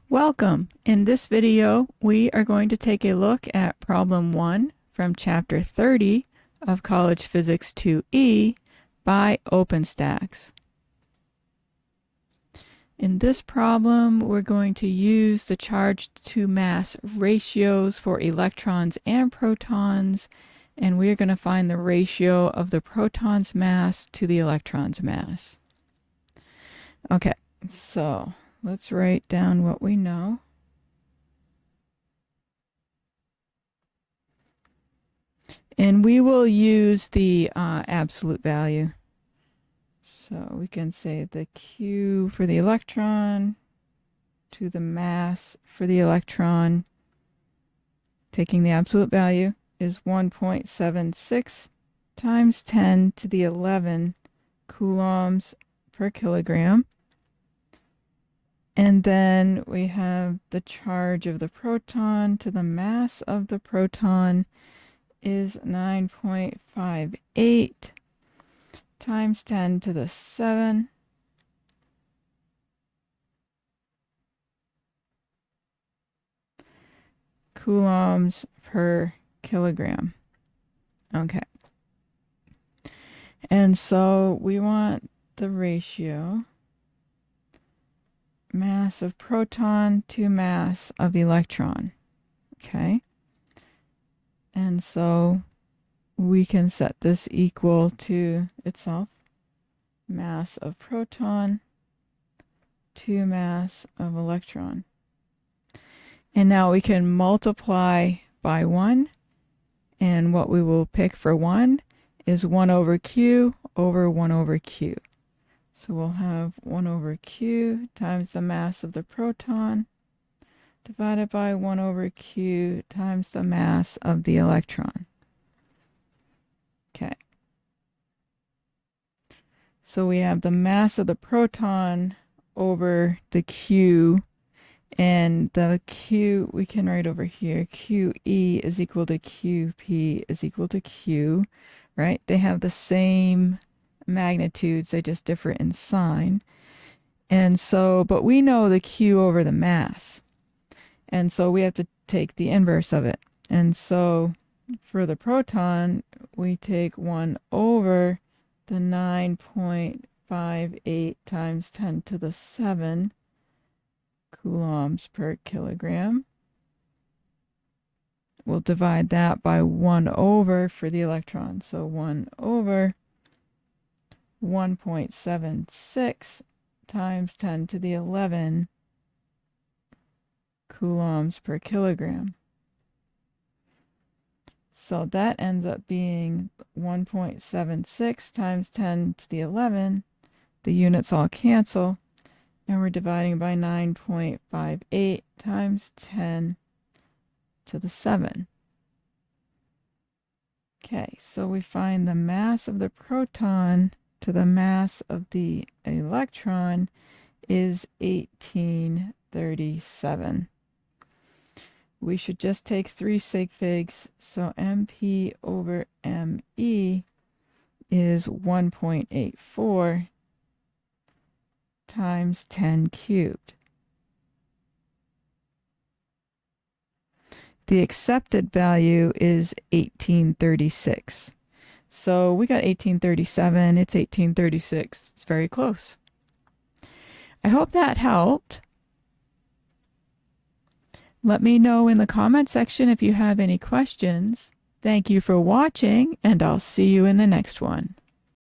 Welcome! In this video, we are going to take a look at problem 1 from Chapter 30 of College Physics 2E by OpenStax. In this problem, we're going to use the charge to mass ratios for electrons and protons, and we're going to find the ratio of the proton's mass to the electron's mass. Okay, so let's write down what we know. And we will use the absolute value. So we can say the Q for the electron to the mass for the electron, taking the absolute value, is 1.76 times 10 to the 11 coulombs per kilogram. And then we have the charge of the proton to the mass of the proton is 9.58 times 10 to the 7 coulombs per kilogram. Okay. And so we want the ratio mass of proton to mass of electron. Okay. And so we can set this equal to itself, mass of proton to mass of electron. And now we can multiply by 1, and what we will pick for 1 is 1 over q over 1 over q. So we'll have 1 over q times the mass of the proton divided by 1 over q times the mass of the electron. Okay. So we have the mass of the proton over the q, and the q we can write over here, QE is equal to QP is equal to Q, right? They have the same magnitudes, they just differ in sign. And so, but we know the Q over the mass. And so we have to take the inverse of it. And so for the proton, we take 1 over the 9.58 times 10 to the 7 coulombs per kilogram. We'll divide that by 1 over for the electron. So 1 over 1.76 times 10 to the 11 coulombs per kilogram. So that ends up being 1.76 times 10 to the 11. The units all cancel, and we're dividing by 9.58 times 10 to the 7. Okay, so we find the mass of the proton to the mass of the electron is 1837. We should just take 3 sig figs, so MP over ME is 1.84 times 10 cubed. The accepted value is 1836. So we got 1837, it's 1836. It's very close. I hope that helped. Let me know in the comment section if you have any questions. Thank you for watching, and I'll see you in the next one.